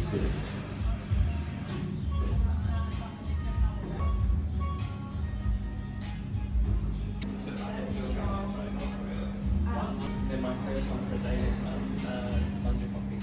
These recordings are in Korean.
Then my first one for the day was London coffee.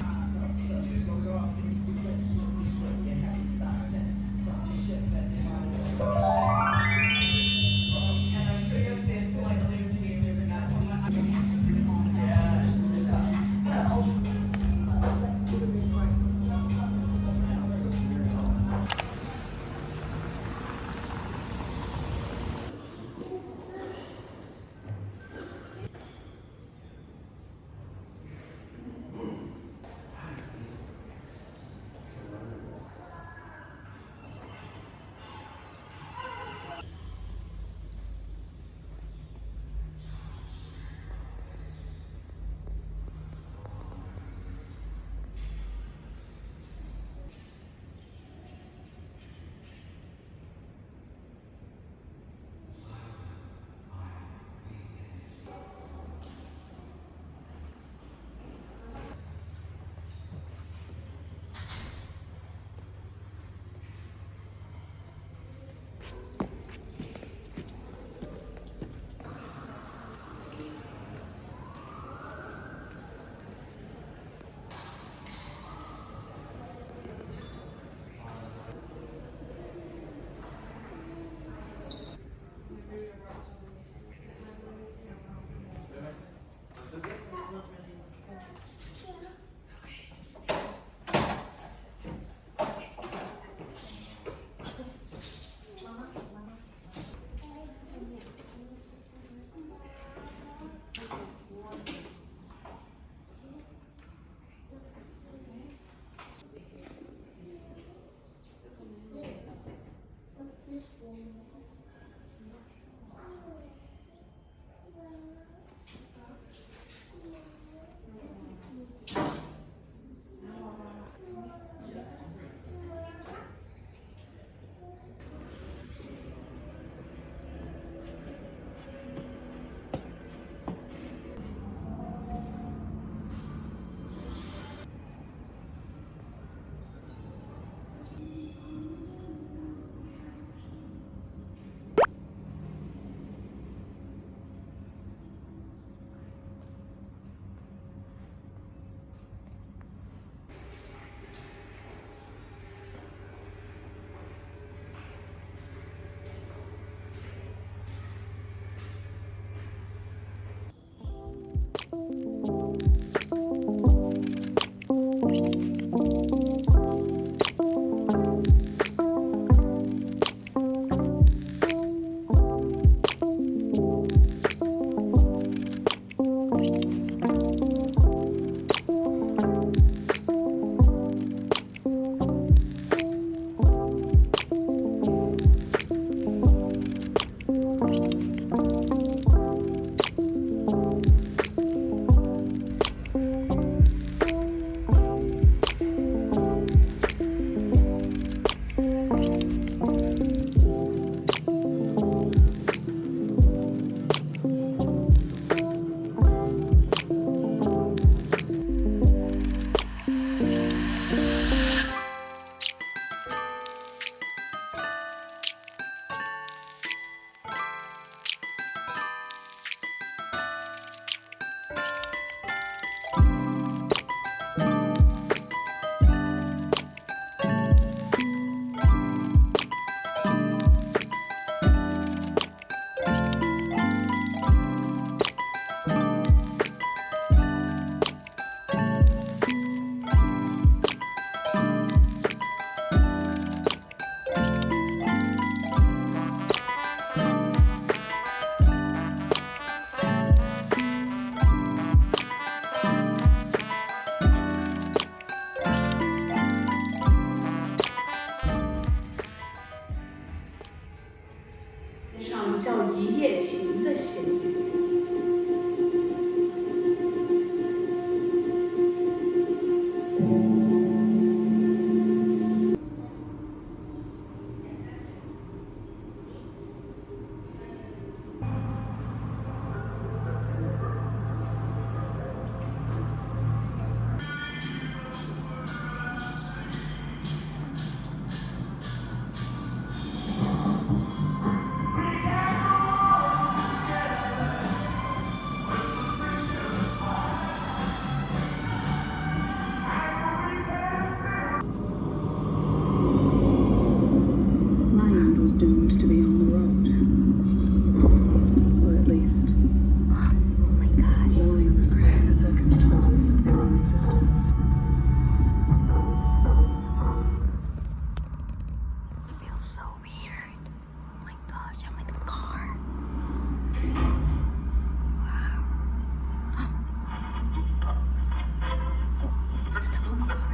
진짜 가는 것 같아.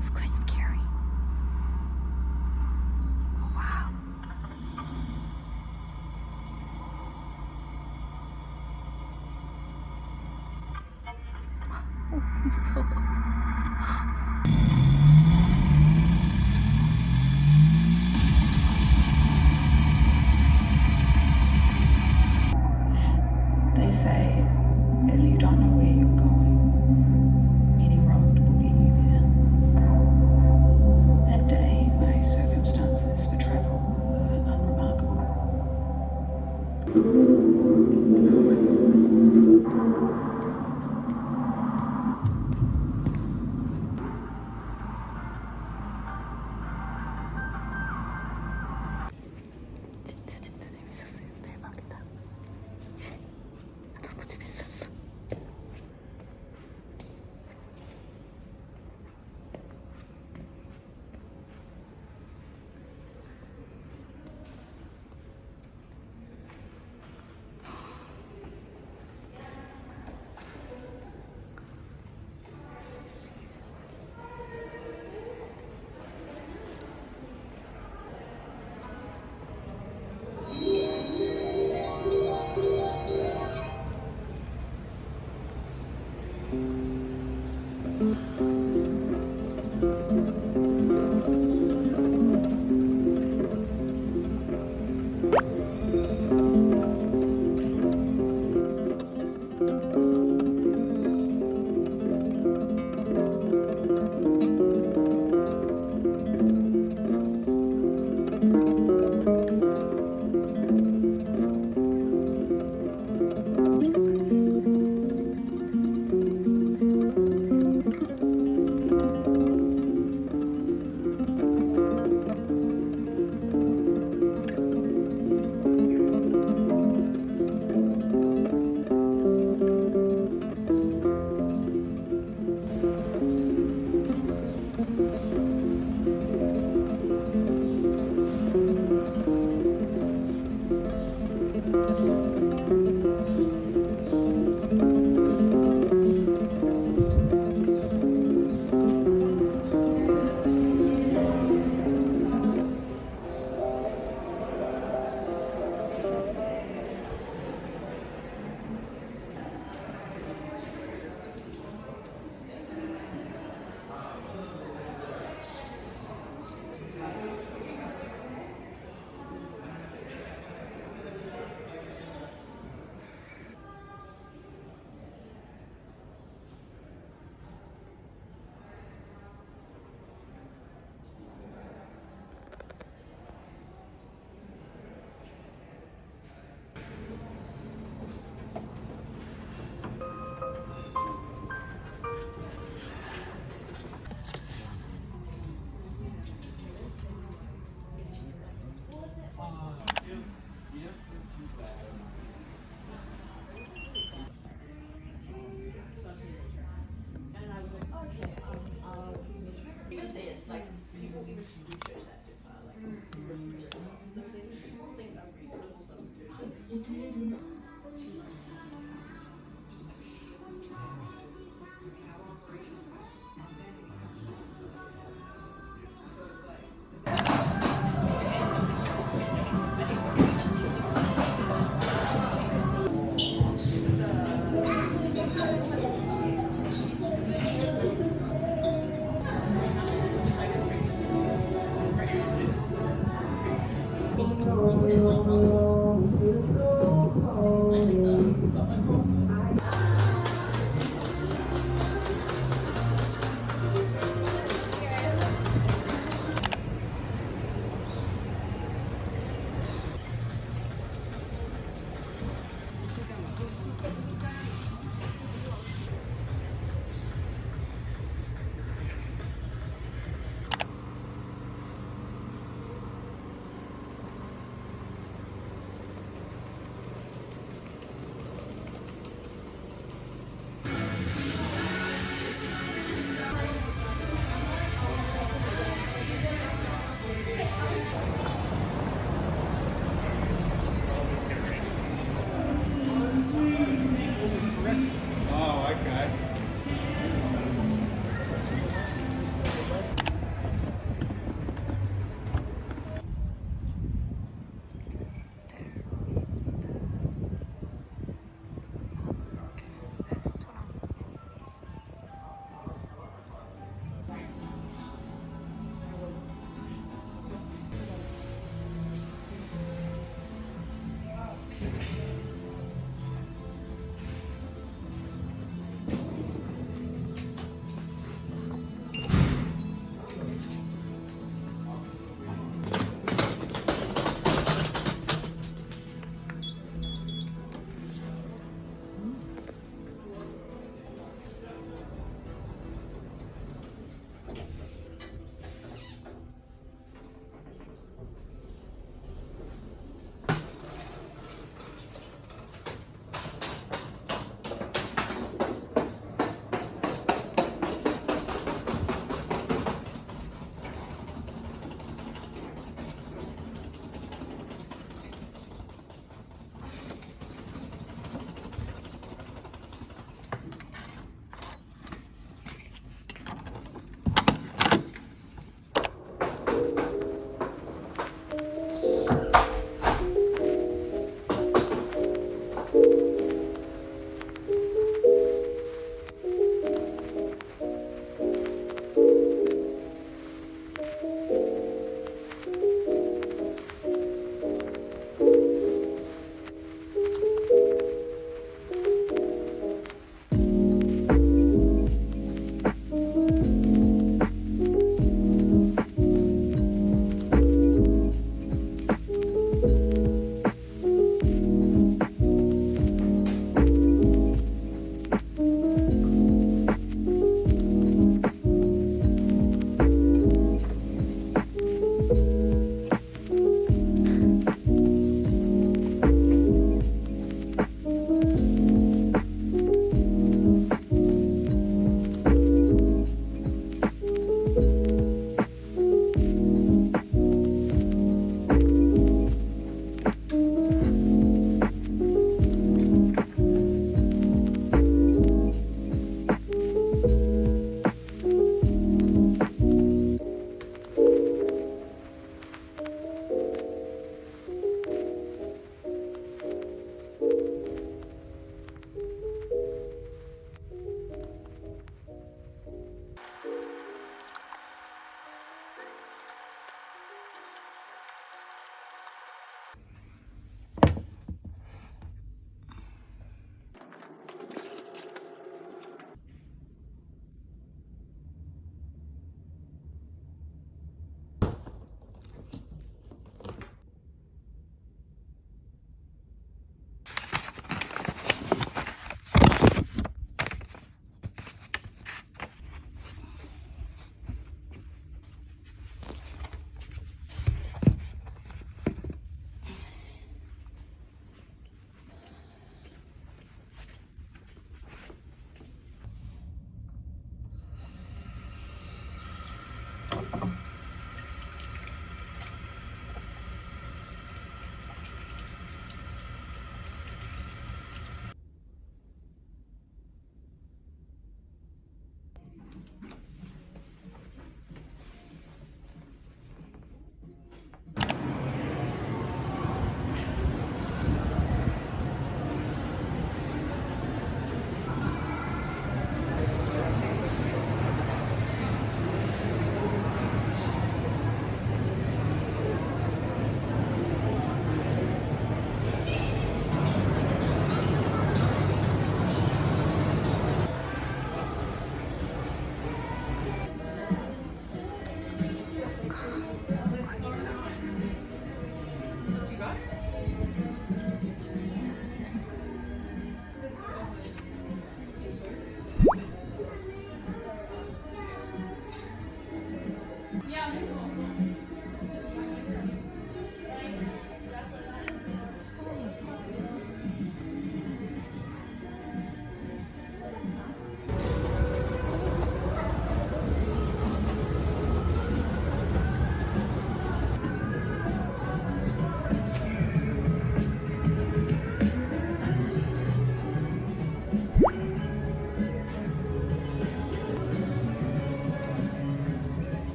It's quite scary. 와우. 무서워. They say if you don't know where you're going, any road will get you there. That day, my circumstances for travel were unremarkable. 진짜 재밌었어요. 대박이다. 너무 재밌었어.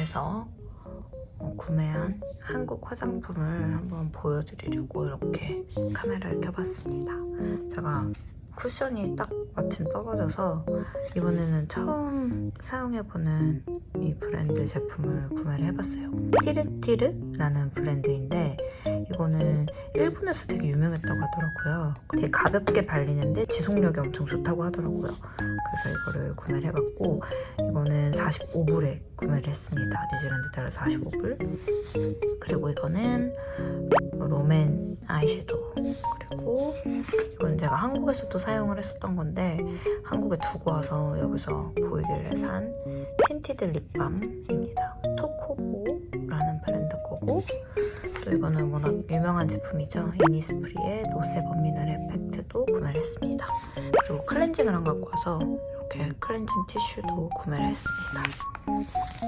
롬에서 구매한 한국 화장품을 한번 보여드리려고 이렇게 카메라를 켜봤습니다. 제가 쿠션이 딱 마침 떨어져서 이번에는 처음 사용해보는 이 브랜드 제품을 구매를 해봤어요. 티르티르라는 브랜드인데 이거는 일본에서 되게 유명했다고 하더라고요. 되게 가볍게 발리는데 지속력이 엄청 좋다고 하더라고요. 그래서 이거를 구매를 해봤고 이거는 45불에 구매를 했습니다. 뉴질랜드 달러 45불. 그리고 이거는 롬앤 아이섀도우. 그리고 이건 제가 한국에서도 사용을 했었던 건데 한국에 두고 와서 여기서 보이길래 산 틴티드 립밤입니다. 토코보라는 브랜드 거고 또 이거는 워낙 유명한 제품이죠. 이니스프리의 노세범 미네랄 팩트도 구매를 했습니다. 그리고 클렌징을 안 갖고 와서 이렇게 클렌징 티슈도 구매를 했습니다.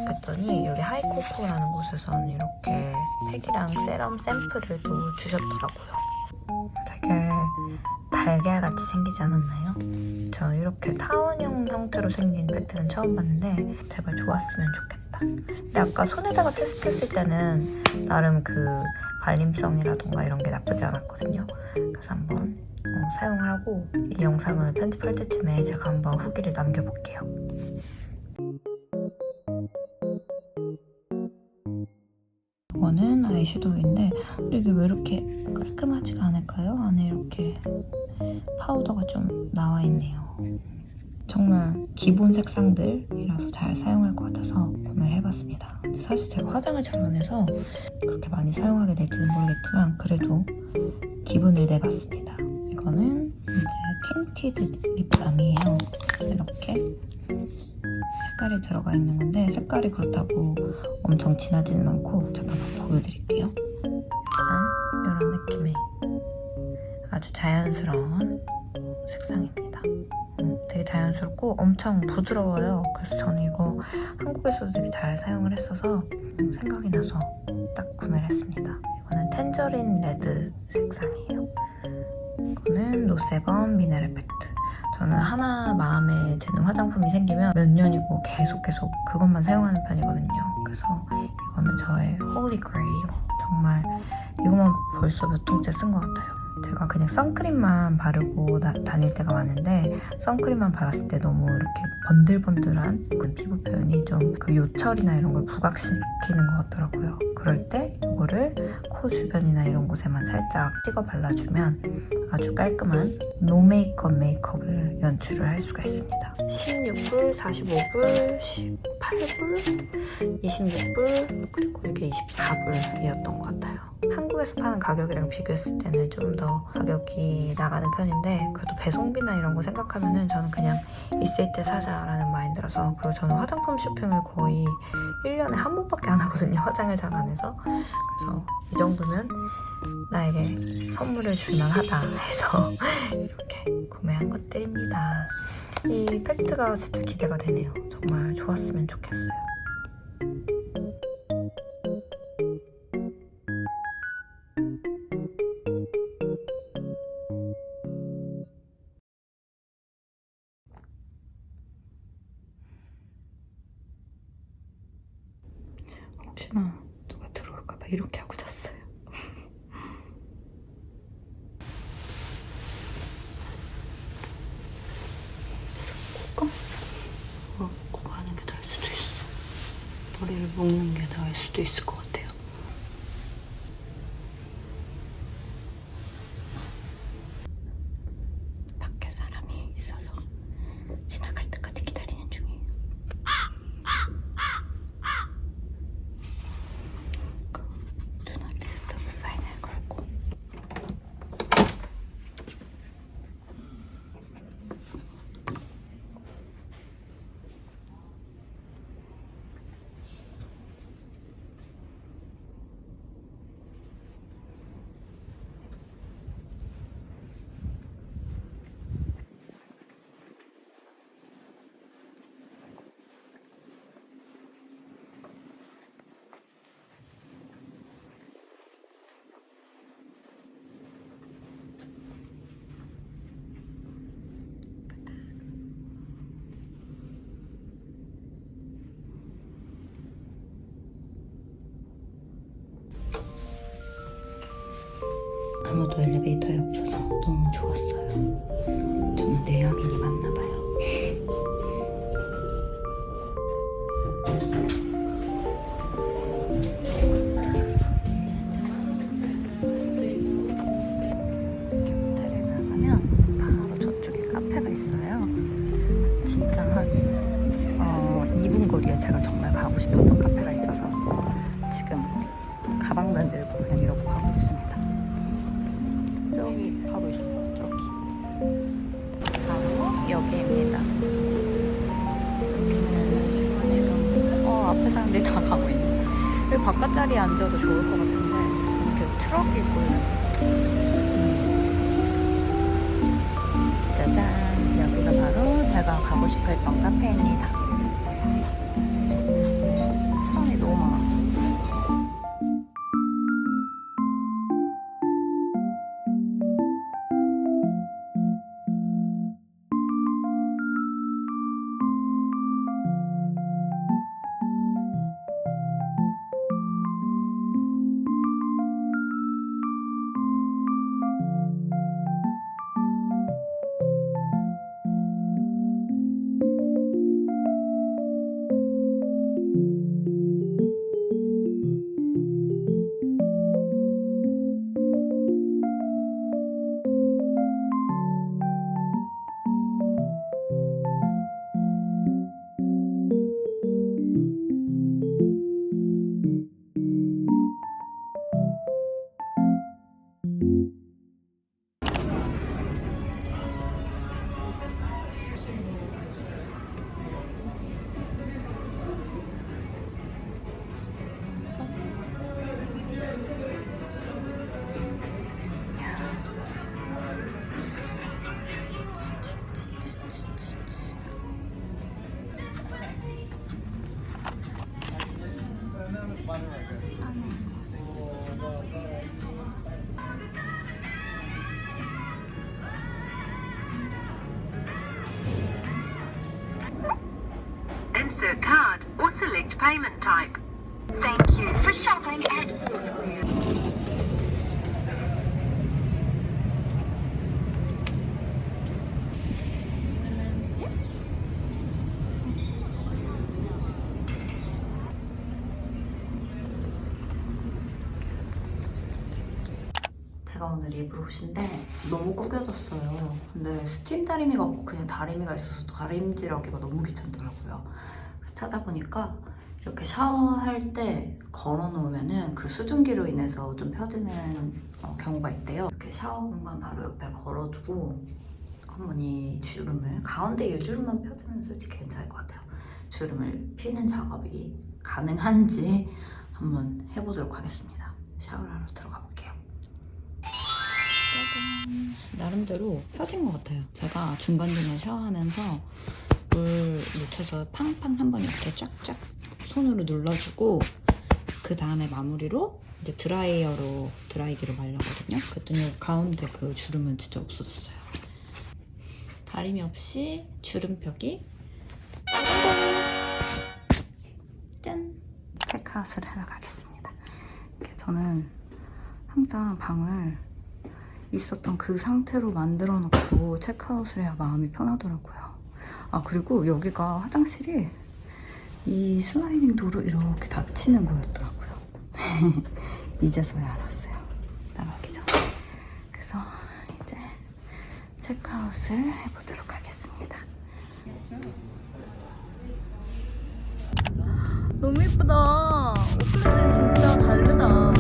그랬더니 여기 하이코코라는 곳에서는 이렇게 팩이랑 세럼 샘플을 또 주셨더라고요. 되게 달걀같이 생기지 않았나요? 저 이렇게 타원형 형태로 생긴 팩트는 처음 봤는데 제발 좋았으면 좋겠다. 근데 아까 손에다가 테스트했을 때는 나름 그 발림성이라던가 이런 게 나쁘지 않았거든요. 그래서 한번 사용을 하고 이 영상을 편집할 때쯤에 제가 한번 후기를 남겨볼게요. 이거는 아이섀도우인데 이게 왜 이렇게 깔끔하지가 않을까요? 안에 이렇게 파우더가 좀 나와 있네요. 정말 기본 색상들이라서 잘 사용할 것 같아서 구매를 해봤습니다. 근데 사실 제가 화장을 잘 안 해서 그렇게 많이 사용하게 될지는 모르겠지만 그래도 기분을 내봤습니다. 이거는 이제 틴티드 립밤이에요. 이렇게 색깔이 들어가 있는 건데 색깔이 그렇다고 엄청 진하지는 않고 제가 한번 보여드릴게요. 짠! 이런 느낌의 아주 자연스러운 색상입니다. 되게 자연스럽고 엄청 부드러워요. 그래서 저는 이거 한국에서도 되게 잘 사용을 했어서 생각이 나서 딱 구매를 했습니다. 이거는 텐저린 레드 색상이에요. 이거는 노세범 미네랄 팩트. 저는 하나 마음에 드는 화장품이 생기면 몇 년이고 계속 그것만 사용하는 편이거든요. 그래서 이거는 저의 홀리 그레일. 정말 이것만 벌써 몇 통째 쓴 것 같아요. 제가 그냥 선크림만 바르고 다닐 때가 많은데 선크림만 발랐을 때 너무 이렇게 번들번들한 그 피부 표현이 좀 그 요철이나 이런 걸 부각시키는 것 같더라고요. 그럴 때 이거를 코 주변이나 이런 곳에만 살짝 찍어 발라주면 아주 깔끔한 노 메이크업 메이크업을 연출을 할 수가 있습니다. 16불, 45불, 18불, 26불 그리고 이게 24불이었던 것 같아요. 한국에서 파는 가격이랑 비교했을 때는 좀 더 가격이 나가는 편인데 그래도 배송비나 이런 거 생각하면은 저는 그냥 있을 때 사자라는 마인드라서. 그리고 저는 화장품 쇼핑을 거의 1년에 한 번밖에 안 하거든요. 화장을 잘 안 해서. 그래서 이 정도면 나에게 선물을 줄만하다 해서 이렇게 구매한 것들입니다. 이 팩트가 진짜 기대가 되네요. 정말 좋았으면 좋겠어요. 혹시나 누가 들어올까봐 이렇게 하고 잤어요. 코가? 코가 하는 게 나을 수도 있어. 아무도 엘리베이터에 없어서 너무 좋았어요. 저는 내향인이 맞나봐요. 호텔에 나서면 바로 저쪽에 카페가 있어요. 진짜 한 2분 거리에 제가 정말 가고 싶었던 카페가 있어서 지금 가방만 들고 그냥 이러고 가고 있습니다. 저기 바로 있어요. 저기 바로 여기입니다. 여기는 지금 앞에 사람들이 다 가고 있네. 여기 바깥 자리에 앉아도 좋을 것 같은데 이렇게 트럭이 보이면서 짜잔, 여기가 바로 제가 가고 싶어 했던 카페입니다. 사람이 너무 많아. Insert card or select payment type. Thank you for shopping at Foursquare. 제가 오늘 입을 옷인데 너무 구겨졌어요. 근데 스팀 다리미가 없고 그냥 다리미가 있어서 다림질하기가 너무 귀찮더라고요. 그래서 찾아보니까 이렇게 샤워할 때 걸어놓으면은 그 수증기로 인해서 좀 펴지는 경우가 있대요. 이렇게 샤워 공간 바로 옆에 걸어두고 한번 이 주름을, 가운데 이 주름만 펴주면 솔직히 괜찮을 것 같아요. 주름을 피는 작업이 가능한지 한번 해보도록 하겠습니다. 샤워를 하러 들어가 볼게요. 나름대로 펴진 것 같아요. 제가 중간중간 샤워하면서 물 묻혀서 팡팡 한번 이렇게 쫙쫙 손으로 눌러주고 그 다음에 마무리로 이제 드라이어로 드라이기로 말렸거든요. 그랬더니 가운데 그 주름은 진짜 없어졌어요. 다림이 없이 주름 펴기 짠! 체크아웃을 하러 가겠습니다. 저는 항상 방을 있었던 그 상태로 만들어 놓고 체크아웃을 해야 마음이 편하더라고요. 아, 그리고 여기가 화장실이 이 슬라이딩 도로 이렇게 닫히는 거였더라고요. 이제서야 알았어요. 나가기 전에. 그래서 이제 체크아웃을 해보도록 하겠습니다. 너무 예쁘다. 오클랜드는 진짜 다르다.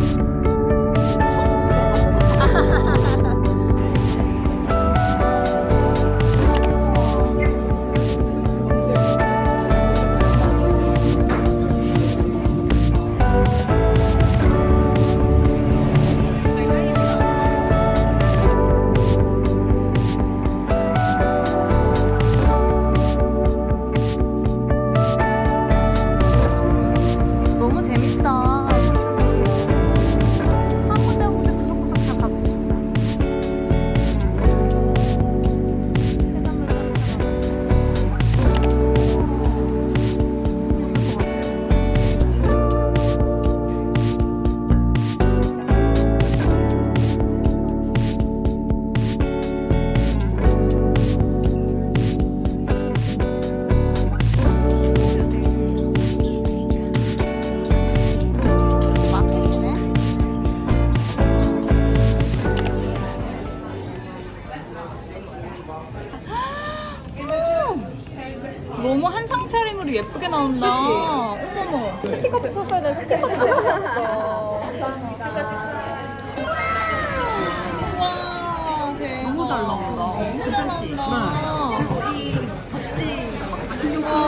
예쁘게 나온다. 어머머. 스티커 붙였어야 돼. 스티커도 못 붙였어. 감사합니다. 와, 대박. 너무 잘 나온다. 너무 잘 나온다. 이 접시 신경 쓰는